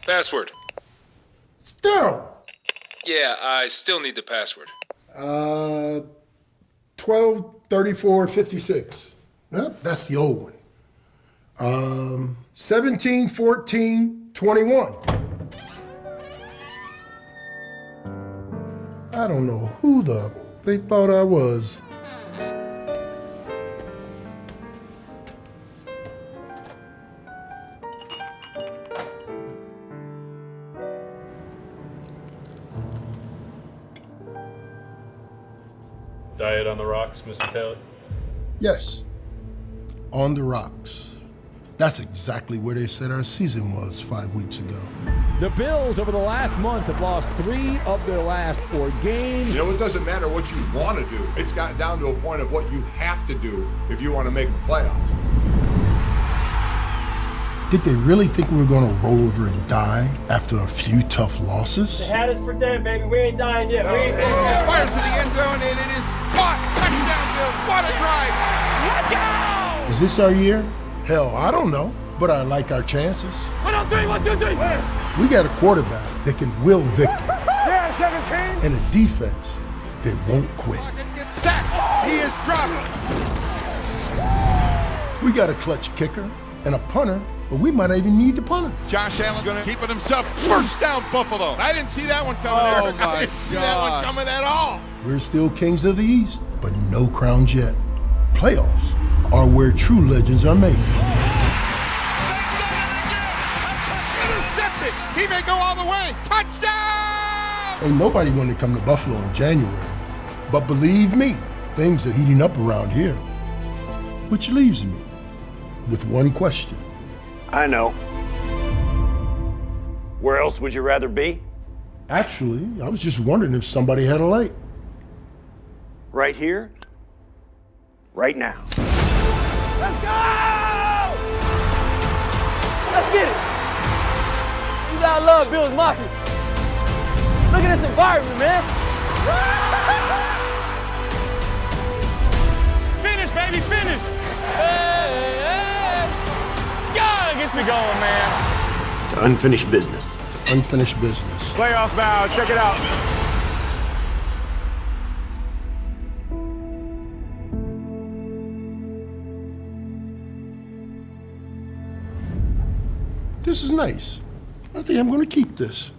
Password. Still. Yeah, I still need the password. 123456. Yep, that's the old one. 171421. I don't know who they thought I was. Diet on the rocks, Mr. Taylor? Yes, on the rocks. That's exactly where they said our season was 5 weeks ago. The Bills over the last month have lost 3 of their last 4 games. You know, it doesn't matter what you want to do. It's gotten down to a point of what you have to do if you want to make the playoffs. Did they really think we were going to roll over and die after a few tough losses? They had us for dead, baby. We ain't dying yet. We ain't dead. Fires to the end zone, and it is caught. Touchdown, Bills. What a drive. Let's go! Is this our year? Hell, I don't know, but I like our chances. 1 on 3, 1, 2, 3. We got a quarterback that can will victory Yeah, 17. and a defense that won't quit. Gets sacked. He is dropped. We got a clutch kicker and a punter, but we might not even need the punter. Josh Allen going to keep it himself. First down, Buffalo. I didn't see that one coming, Eric. I didn't see that one coming at all. We're still kings of the East, but no crowns yet. Playoffs are where true legends are made. Intercepted. He may go all the way. Touchdown! Ain't nobody wanted to come to Buffalo in January. But believe me, things are heating up around here. Which leaves me with one question. I know. Where else would you rather be? Actually, I was just wondering if somebody had a light. Right here? Right now. Let's go! Let's get it. You gotta love Bills Mafia. Look at this environment, man. Finish, baby, finish. Hey. God, it gets me going, man. To unfinished business. Unfinished business. Playoff bow. Check it out. This is nice. I think I'm going to keep this.